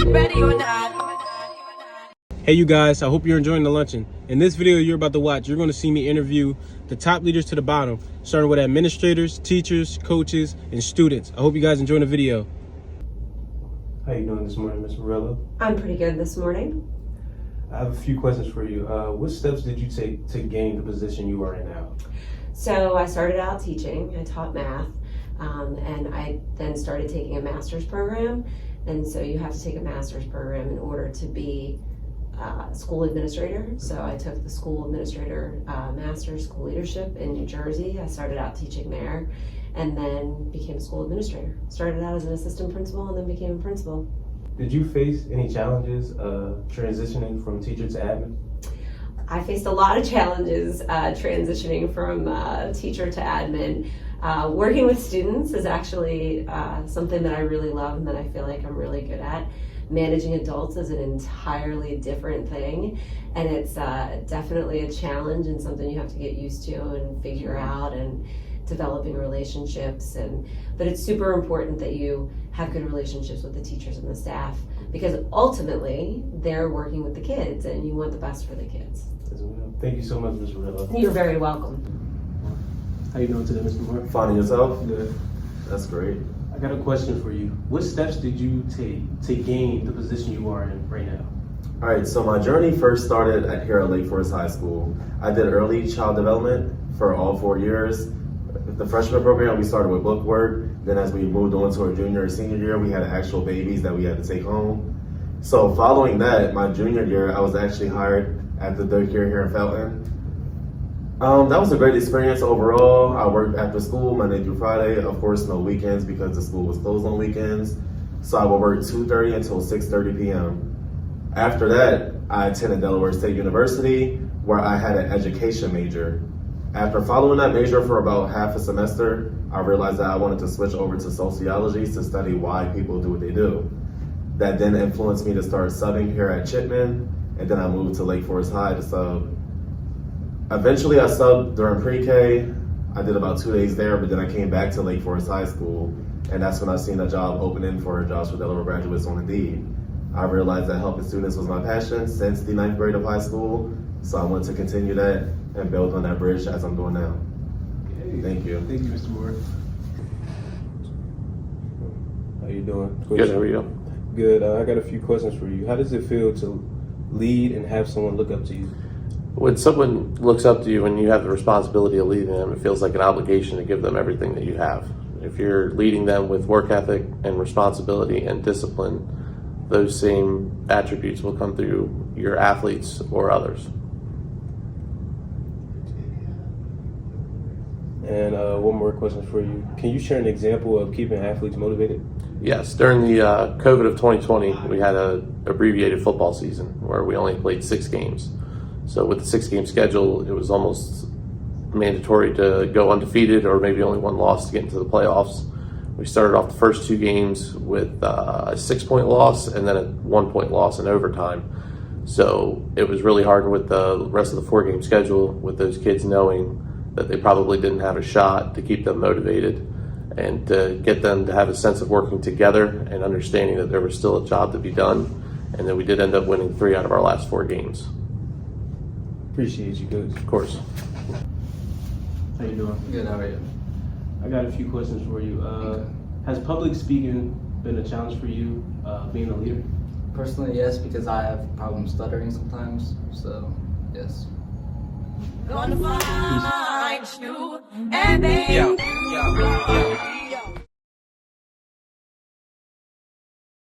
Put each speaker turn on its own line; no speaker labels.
Ready or not.
Hey you guys, I hope you're enjoying the luncheon. In this video you're about to watch, you're going to see me interview the top leaders to the bottom, starting with administrators, teachers, coaches, and students. I hope you guys enjoy the video. How you doing this morning, Ms. Morello?
I'm pretty good this morning.
I have a few questions for you. What steps did you take to gain the position you are in now?
So I started out teaching. I taught math, and I then started taking a master's program. And so you have to take a master's program in order to be a school administrator. So I took the school administrator master's school leadership in New Jersey. I started out teaching there and then became a school administrator. Started out as an assistant principal and then became a principal.
Did you face any challenges transitioning from teacher to admin?
I faced a lot of challenges transitioning from teacher to admin. Working with students is actually something that I really love and that I feel like I'm really good at. Managing adults is an entirely different thing, and it's definitely a challenge and something you have to get used to and figure out, and developing relationships. But it's super important that you have good relationships with the teachers and the staff, because ultimately they're working with the kids and you want the best for the kids.
Thank you so much, Ms. Morello.
You're very welcome.
How you doing today, Mr. Moore?
Finding yourself?
Good.
That's great.
I got a question for you. What steps did you take to gain the position you are in right now?
All right, so my journey first started here at Lake Forest High School. I did early child development for all 4 years. The freshman program, we started with book work. Then as we moved on to our junior and senior year, we had actual babies that we had to take home. So following that, my junior year, I was actually hired at the daycare here in Felton. That was a great experience overall. I worked after school Monday through Friday. Of course, no weekends because the school was closed on weekends. So I would work 2:30 until 6:30 p.m. After that, I attended Delaware State University, where I had an education major. After following that major for about half a semester, I realized that I wanted to switch over to sociology to study why people do what they do. That then influenced me to start subbing here at Chipman, and then I moved to Lake Forest High to sub. Eventually I subbed during pre-K. I did about 2 days there, but then I came back to Lake Forest High School, and that's when I seen a job opening for jobs for Delaware graduates on Indeed. I realized that helping students was my passion since the 9th grade of high school, so I wanted to continue that and build on that bridge as I'm doing now.
Okay.
Thank you.
Thank you, Mr. Moore. How you doing?
Good, how are you?
Good. I got a few questions for you. How does it feel to lead and have someone look up to you?
When someone looks up to you and you have the responsibility of leading them, it feels like an obligation to give them everything that you have. If you're leading them with work ethic and responsibility and discipline, those same attributes will come through your athletes or others.
And one more question for you. Can you share an example of keeping athletes motivated?
Yes, during the COVID of 2020, we had an abbreviated football season where we only played 6 games. So with the 6-game schedule, it was almost mandatory to go undefeated or maybe only 1 loss to get into the playoffs. We started off the first 2 games with a 6-point loss and then a 1-point loss in overtime. So it was really hard with the rest of the 4-game schedule, with those kids knowing that they probably didn't have a shot, to keep them motivated and to get them to have a sense of working together and understanding that there was still a job to be done. And then we did end up winning 3 out of our last 4 games.
Appreciate you, Coach.
Of course.
How you doing?
Good, how are you?
I got a few questions for you. Has public speaking been a challenge for you, being a leader?
Personally, yes, because I have problems stuttering sometimes, so yes.
Gonna find you and then